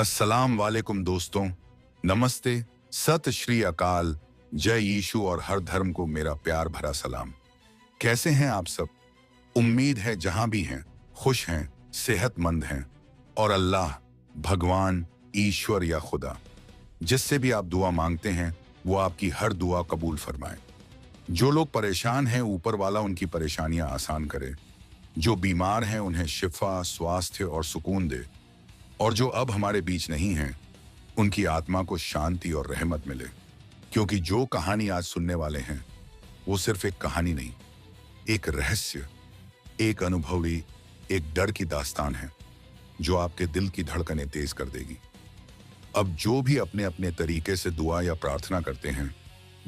अस्सलाम वालेकुम दोस्तों, नमस्ते, सत श्री अकाल, जय यीशु और हर धर्म को मेरा प्यार भरा सलाम। कैसे हैं आप सब? उम्मीद है जहां भी हैं, खुश हैं, सेहतमंद हैं और अल्लाह, भगवान, ईश्वर या खुदा, जिससे भी आप दुआ मांगते हैं, वो आपकी हर दुआ कबूल फरमाए। जो लोग परेशान हैं, ऊपर वाला उनकी परेशानियां आसान करे। जो बीमार हैं, उन्हें शिफा, स्वास्थ्य और सुकून दे। और जो अब हमारे बीच नहीं हैं, उनकी आत्मा को शांति और रहमत मिले। क्योंकि जो कहानी आज सुनने वाले हैं, वो सिर्फ एक कहानी नहीं, एक रहस्य, एक अनुभवी, एक डर की दास्तान है, जो आपके दिल की धड़कनें तेज कर देगी। अब जो भी अपने अपने तरीके से दुआ या प्रार्थना करते हैं,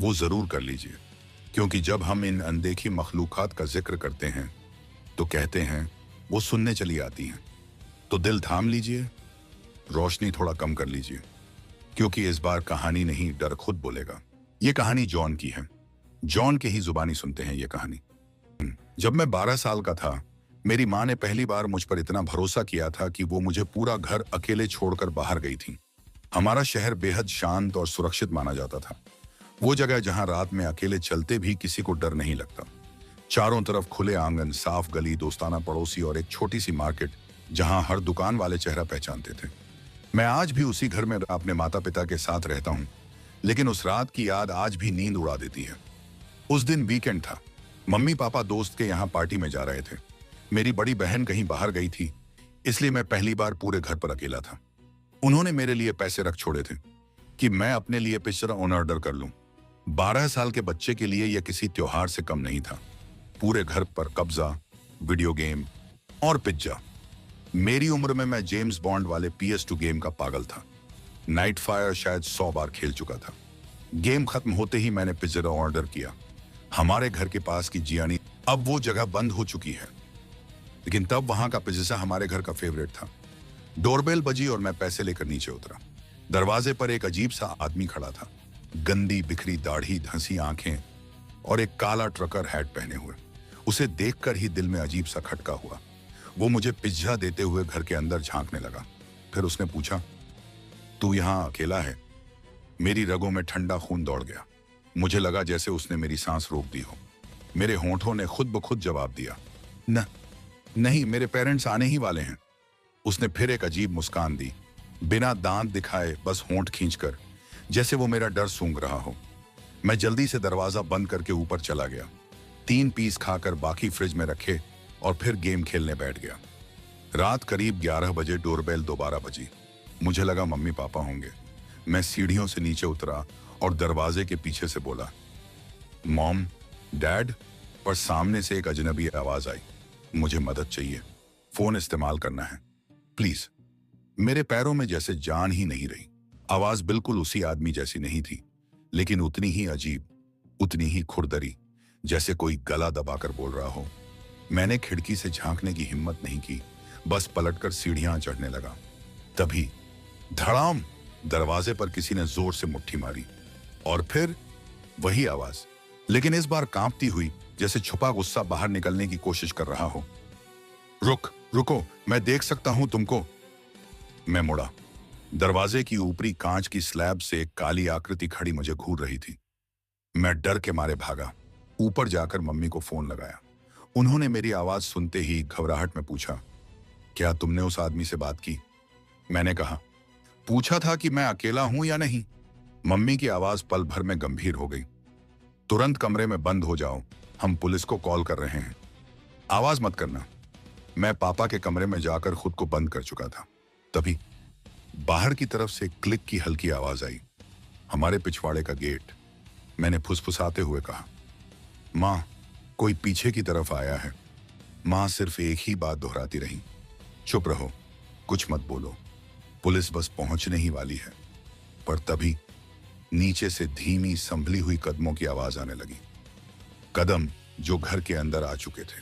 वो जरूर कर लीजिए। क्योंकि जब हम इन अनदेखी मखलूकात का जिक्र करते हैं, तो कहते हैं वो सुनने चली आती हैं। तो दिल थाम लीजिए, रोशनी थोड़ा कम कर लीजिए, क्योंकि इस बार कहानी नहीं, डर खुद बोलेगा। ये कहानी जॉन की है। जॉन के ही जुबानी सुनते हैं ये कहानी। जब मैं 12 साल का था, मेरी माँ ने पहली बार मुझ पर इतना भरोसा किया था कि वो मुझे पूरा घर अकेले छोड़कर बाहर गई थी। हमारा शहर बेहद शांत और सुरक्षित माना जाता था। वो जगह जहां रात में अकेले चलते भी किसी को डर नहीं लगता। चारों तरफ खुले आंगन, साफ गली, दोस्ताना पड़ोसी और एक छोटी सी मार्केट जहां हर दुकान वाले चेहरा पहचानते थे। मैं आज भी उसी घर में अपने माता पिता के साथ रहता हूं, लेकिन उस रात की याद आज भी नींद उड़ा देती है। उस दिन वीकेंड था। मम्मी पापा दोस्त के यहाँ पार्टी में जा रहे थे। मेरी बड़ी बहन कहीं बाहर गई थी, इसलिए मैं पहली बार पूरे घर पर अकेला था। उन्होंने मेरे लिए पैसे रख छोड़े थे कि मैं अपने लिए पिज्जा ऑर्डर कर लूं। 12 साल के बच्चे के लिए यह किसी त्योहार से कम नहीं था। पूरे घर पर कब्जा, वीडियो गेम और पिज्जा। मेरी उम्र में मैं जेम्स बॉन्ड वाले PS2 गेम का पागल था। नाइट फायर शायद 100 बार खेल चुका था। गेम खत्म होते ही मैंने पिज्जा ऑर्डर किया। हमारे घर के पास की जियानी, अब वो जगह बंद हो चुकी है, लेकिन तब वहां का पिज्जा हमारे घर का फेवरेट था। डोरबेल बजी और मैं पैसे लेकर नीचे उतरा। दरवाजे पर एक अजीब सा आदमी खड़ा था। गंदी बिखरी दाढ़ी, धंसी आंखें और एक काला ट्रकर हैट पहने हुए। उसे देखकर ही दिल में अजीब सा खटका हुआ। वो मुझे पिज्जा देते हुए घर के अंदर झांकने लगा। फिर उसने पूछा, तू यहां अकेला है? मेरी रगों में ठंडा खून दौड़ गया। मुझे लगा जैसे उसने मेरी सांस रोक दी हो। मेरे होंठों ने खुद ब खुद जवाब दिया, नहीं, मेरे पेरेंट्स आने ही वाले हैं। उसने फिर एक अजीब मुस्कान दी, बिना दांत दिखाए, बस होंठ खींचकर, जैसे वो मेरा डर सूंघ रहा हो। मैं जल्दी से दरवाजा बंद करके ऊपर चला गया। 3 पीस खाकर बाकी फ्रिज में रखे और फिर गेम खेलने बैठ गया। रात करीब 11 बजे डोरबेल दोबारा बजी। मुझे लगा मम्मी पापा होंगे। मैं सीढ़ियों से नीचे उतरा और दरवाजे के पीछे से बोला, मॉम, डैड। पर सामने से एक अजनबी आवाज आई, मुझे मदद चाहिए, फोन इस्तेमाल करना है, प्लीज। मेरे पैरों में जैसे जान ही नहीं रही। आवाज बिल्कुल उसी आदमी जैसी नहीं थी, लेकिन उतनी ही अजीब, उतनी ही खुरदरी, जैसे कोई गला दबाकर बोल रहा हो। मैंने खिड़की से झांकने की हिम्मत नहीं की, बस पलटकर सीढ़ियां चढ़ने लगा। तभी धड़ाम, दरवाजे पर किसी ने जोर से मुट्ठी मारी और फिर वही आवाज, लेकिन इस बार कांपती हुई, जैसे छुपा गुस्सा बाहर निकलने की कोशिश कर रहा हो। रुको, मैं देख सकता हूं तुमको। मैं मुड़ा। दरवाजे की ऊपरी कांच की स्लैब से एक काली आकृति खड़ी मुझे घूर रही थी। मैं डर के मारे भागा। ऊपर जाकर मम्मी को फोन लगाया। उन्होंने मेरी आवाज सुनते ही घबराहट में पूछा, क्या तुमने उस आदमी से बात की? मैंने कहा, पूछा था कि मैं अकेला हूं या नहीं। मम्मी की आवाज पल भर में गंभीर हो गई। तुरंत कमरे में बंद हो जाओ, हम पुलिस को कॉल कर रहे हैं। आवाज मत करना। मैं पापा के कमरे में जाकर खुद को बंद कर चुका था। तभी बाहर की तरफ से क्लिक की हल्की आवाज आई। हमारे पिछवाड़े का गेट। मैंने फुसफुसाते हुए कहा, माँ, कोई पीछे की तरफ आया है। माँ सिर्फ एक ही बात दोहराती रही, चुप रहो, कुछ मत बोलो, पुलिस बस पहुंचने ही वाली है। पर तभी नीचे से धीमी संभली हुई कदमों की आवाज आने लगी। कदम जो घर के अंदर आ चुके थे।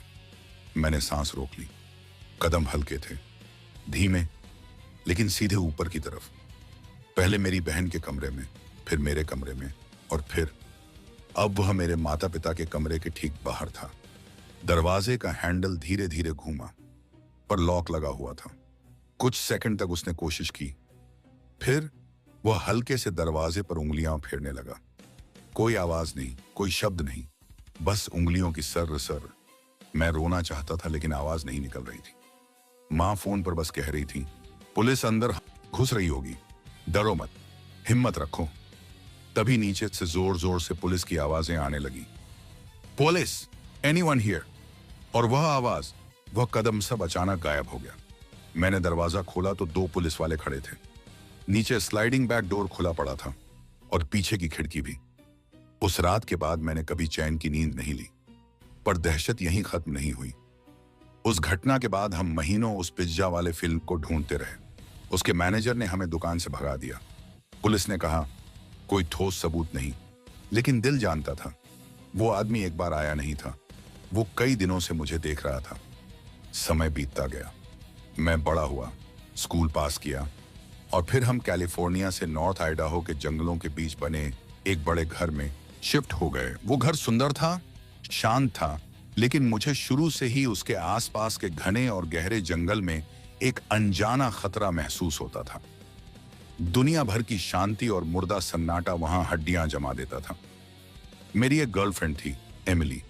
मैंने सांस रोक ली। कदम हल्के थे, धीमे, लेकिन सीधे ऊपर की तरफ। पहले मेरी बहन के कमरे में, फिर मेरे कमरे में, और फिर अब वह मेरे माता पिता के कमरे के ठीक बाहर था। दरवाजे का हैंडल धीरे धीरे घूमा, पर लॉक लगा हुआ था। कुछ सेकंड तक उसने कोशिश की, फिर वह हल्के से दरवाजे पर उंगलियां फेरने लगा। कोई आवाज नहीं, कोई शब्द नहीं, बस उंगलियों की सर सर। मैं रोना चाहता था लेकिन आवाज नहीं निकल रही थी। माँ फोन पर बस कह रही थी, पुलिस अंदर घुस रही होगी, डरो मत, हिम्मत रखो। तभी नीचे से जोर जोर से पुलिस की आवाजें आने लगी। Police, anyone here? और वह आवाज, वह कदम सब अचानक गायब हो गया। मैंने दरवाजा खोला तो 2 पुलिस वाले खड़े थे। नीचे स्लाइडिंग बैक डोर खुला पड़ा था और पीछे की खिड़की भी। उस रात के बाद मैंने कभी चैन की नींद नहीं ली, पर दहशत यहीं खत्म नहीं हुई। उस घटना के बाद हम महीनों उस पिज्जा वाले फिल्म को ढूंढते रहे। उसके मैनेजर ने हमें दुकान से भगा दिया। पुलिस ने कहा कोई ठोस सबूत नहीं, लेकिन दिल जानता था वो आदमी एक बार आया नहीं था। वो कई दिनों से मुझे देख रहा था। समय बीतता गया, मैं बड़ा हुआ, स्कूल पास किया और फिर हम कैलिफोर्निया से नॉर्थ आइडाहो के जंगलों के बीच बने एक बड़े घर में शिफ्ट हो गए। वो घर सुंदर था, शांत था, लेकिन मुझे शुरू से ही उसके आसपास के घने और गहरे जंगल में एक अनजाना खतरा महसूस होता था। दुनिया भर की शांति और मुर्दा सन्नाटा वहां हड्डियां जमा देता था। मेरी एक गर्लफ्रेंड थी, एमिली।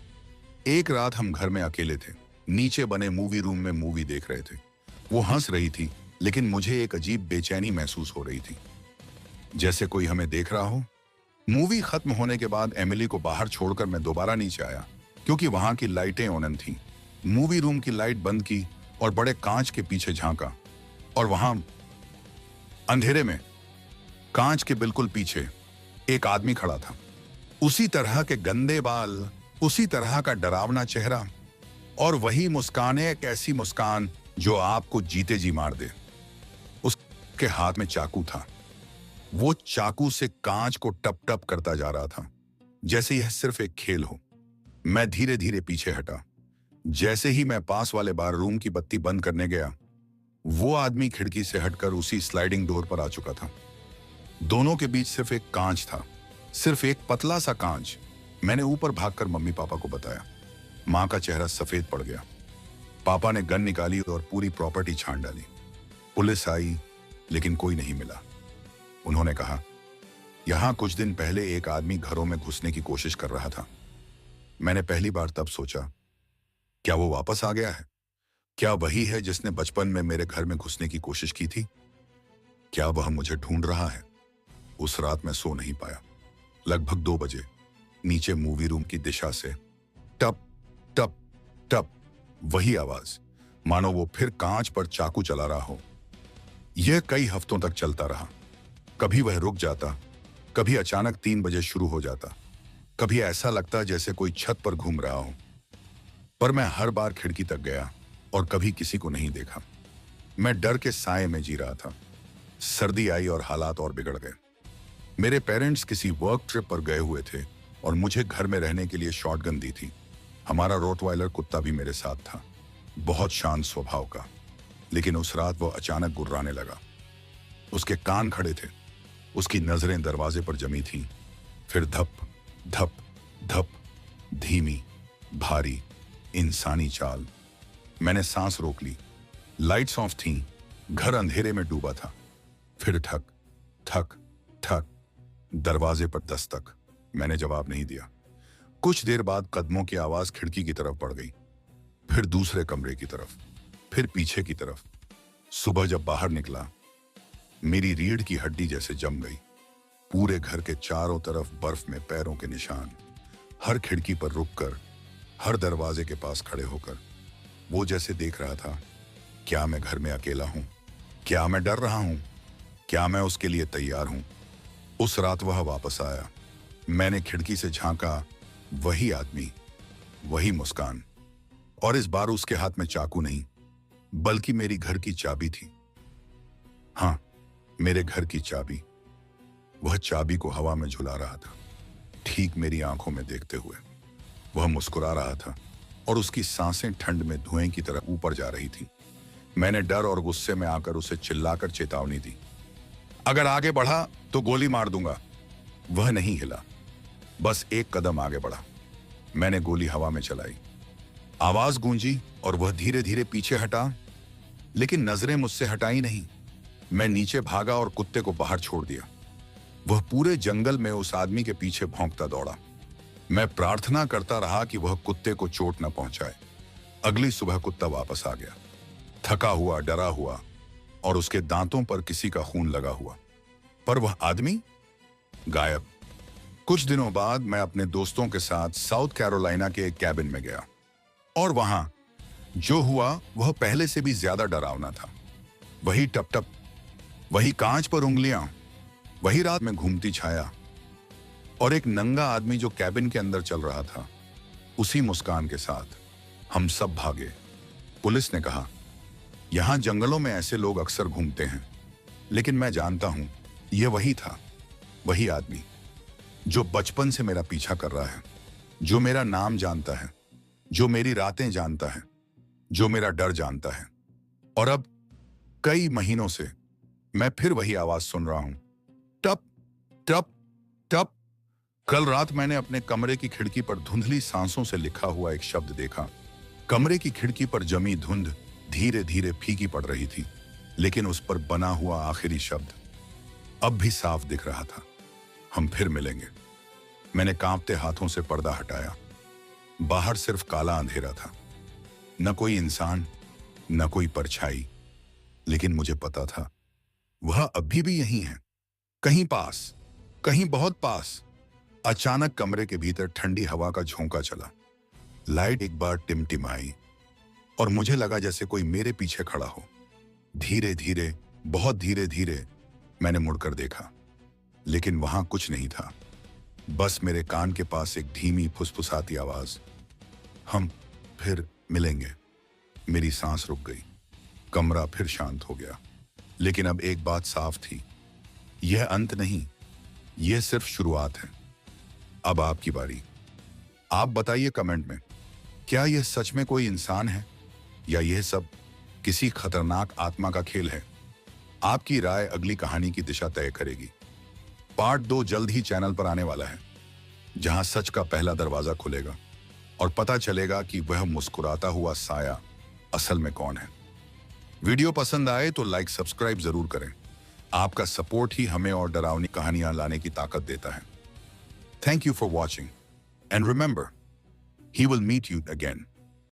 एक रात हम घर में अकेले थे, नीचे बने मूवी रूम में मूवी देख रहे थे। वो हंस रही थी, लेकिन मुझे एक अजीब बेचैनी महसूस हो रही थी, जैसे कोई हमें देख रहा हो। मूवी खत्म होने के बाद एमिली को बाहर छोड़कर मैं दोबारा नीचे आया, क्योंकि वहां की लाइटें ऑन थीं। मूवी रूम की लाइट बंद की और बड़े कांच के पीछे झांका, और वहां अंधेरे में कांच के बिल्कुल पीछे एक आदमी खड़ा था। उसी तरह के गंदे बाल, उसी तरह का डरावना चेहरा और वही मुस्कान, एक ऐसी मुस्कान जो आपको जीते जी मार दे। उसके हाथ में चाकू था। वो चाकू से कांच को टप टप करता जा रहा था, जैसे यह सिर्फ एक खेल हो। मैं धीरे धीरे पीछे हटा। जैसे ही मैं पास वाले बार रूम की बत्ती बंद करने गया, वो आदमी खिड़की से हटकर उसी स्लाइडिंग डोर पर आ चुका था। दोनों के बीच सिर्फ एक कांच था, सिर्फ एक पतला सा कांच। मैंने ऊपर भागकर मम्मी पापा को बताया। माँ का चेहरा सफेद पड़ गया। पापा ने गन निकाली और पूरी प्रॉपर्टी छान डाली। पुलिस आई, लेकिन कोई नहीं मिला। उन्होंने कहा, यहां कुछ दिन पहले एक आदमी घरों में घुसने की कोशिश कर रहा था। मैंने पहली बार तब सोचा, क्या वो वापस आ गया है? क्या वही है जिसने बचपन में मेरे घर में घुसने की कोशिश की थी? क्या वह मुझे ढूंढ रहा है? उस रात मैं सो नहीं पाया। लगभग 2 बजे नीचे मूवी रूम की दिशा से टप टप टप, वही आवाज, मानो वो फिर कांच पर चाकू चला रहा हो। यह कई हफ्तों तक चलता रहा। कभी वह रुक जाता, कभी अचानक 3 बजे शुरू हो जाता, कभी ऐसा लगता जैसे कोई छत पर घूम रहा हो। पर मैं हर बार खिड़की तक गया और कभी किसी को नहीं देखा। मैं डर के साए में जी रहा था। सर्दी आई और हालात और बिगड़ गए। मेरे पेरेंट्स किसी वर्क ट्रिप पर गए हुए थे और मुझे घर में रहने के लिए शॉटगन दी थी। हमारा रोटवाइलर कुत्ता भी मेरे साथ था, बहुत शांत स्वभाव का। लेकिन उस रात वो अचानक गुर्राने लगा। उसके कान खड़े थे, उसकी नजरें दरवाजे पर जमी थीं। फिर धप धप धप, धीमी, भारी, इंसानी चाल। मैंने सांस रोक ली। लाइट्स ऑफ थीं, घर अंधेरे में डूबा था। फिर ठक ठक ठक, दरवाजे पर दस्तक। मैंने जवाब नहीं दिया। कुछ देर बाद कदमों की आवाज खिड़की की तरफ बढ़ गई, फिर दूसरे कमरे की तरफ, फिर पीछे की तरफ। सुबह जब बाहर निकला, मेरी रीढ़ की हड्डी जैसे जम गई। पूरे घर के चारों तरफ बर्फ में पैरों के निशान। हर खिड़की पर रुककर, हर दरवाजे के पास खड़े होकर वो जैसे देख रहा था, क्या मैं घर में अकेला हूं? क्या मैं डर रहा हूं? क्या मैं उसके लिए तैयार हूं? उस रात वह वापस आया। मैंने खिड़की से झांका, वही आदमी, वही मुस्कान, और इस बार उसके हाथ में चाकू नहीं, बल्कि मेरी घर की चाबी थी। हाँ, मेरे घर की चाबी। वह चाबी को हवा में झुला रहा था, ठीक मेरी आंखों में देखते हुए। वह मुस्कुरा रहा था और उसकी सांसें ठंड में धुएं की तरह ऊपर जा रही थी। मैंने डर और गुस्से में आकर उसे चिल्लाकर चेतावनी दी, अगर आगे बढ़ा तो गोली मार दूंगा। वह नहीं हिला, बस एक कदम आगे बढ़ा। मैंने गोली हवा में चलाई। आवाज गूंजी और वह धीरे धीरे पीछे हटा, लेकिन नजरें मुझसे हटाई नहीं। मैं नीचे भागा और कुत्ते को बाहर छोड़ दिया। वह पूरे जंगल में उस आदमी के पीछे भौंकता दौड़ा। मैं प्रार्थना करता रहा कि वह कुत्ते को चोट न पहुंचाए। अगली सुबह कुत्ता वापस आ गया, थका हुआ, डरा हुआ, और उसके दांतों पर किसी का खून लगा हुआ। पर वह आदमी गायब। कुछ दिनों बाद मैं अपने दोस्तों के साथ साउथ कैरोलिना के एक कैबिन में गया, और वहां जो हुआ वह पहले से भी ज्यादा डरावना था। वही टप टप, वही कांच पर उंगलियां, वही रात में घूमती छाया, और एक नंगा आदमी जो कैबिन के अंदर चल रहा था, उसी मुस्कान के साथ। हम सब भागे। पुलिस ने कहा, यहां जंगलों में ऐसे लोग अक्सर घूमते हैं, लेकिन मैं जानता हूं यह वही था, वही आदमी जो बचपन से मेरा पीछा कर रहा है, जो मेरा नाम जानता है, जो मेरी रातें जानता है, जो मेरा डर जानता है। और अब कई महीनों से मैं फिर वही आवाज सुन रहा हूं, टप टप टप। कल रात मैंने अपने कमरे की खिड़की पर धुंधली सांसों से लिखा हुआ एक शब्द देखा। कमरे की खिड़की पर जमी धुंध धीरे धीरे फीकी पड़ रही थी, लेकिन उस पर बना हुआ आखिरी शब्द अब भी साफ दिख रहा था, हम फिर मिलेंगे। मैंने कांपते हाथों से पर्दा हटाया। बाहर सिर्फ काला अंधेरा था, न कोई इंसान, न कोई परछाई, लेकिन मुझे पता था वह अभी भी यहीं है, कहीं पास, कहीं बहुत पास। अचानक कमरे के भीतर ठंडी हवा का झोंका चला। लाइट एक बार टिमटिमाई और मुझे लगा जैसे कोई मेरे पीछे खड़ा हो। धीरे धीरे, बहुत धीरे धीरे मैंने मुड़कर देखा, लेकिन वहां कुछ नहीं था, बस मेरे कान के पास एक धीमी फुसफुसाती आवाज, हम फिर मिलेंगे। मेरी सांस रुक गई। कमरा फिर शांत हो गया, लेकिन अब एक बात साफ थी, यह अंत नहीं, यह सिर्फ शुरुआत है। अब आपकी बारी। आप बताइए कमेंट में, क्या यह सच में कोई इंसान है, या यह सब किसी खतरनाक आत्मा का खेल है? आपकी राय अगली कहानी की दिशा तय करेगी। पार्ट 2 जल्द ही चैनल पर आने वाला है, जहां सच का पहला दरवाजा खुलेगा और पता चलेगा कि वह मुस्कुराता हुआ साया असल में कौन है। वीडियो पसंद आए तो लाइक सब्सक्राइब जरूर करें। आपका सपोर्ट ही हमें और डरावनी कहानियां लाने की ताकत देता है। Thank you for watching and remember, he will meet you again.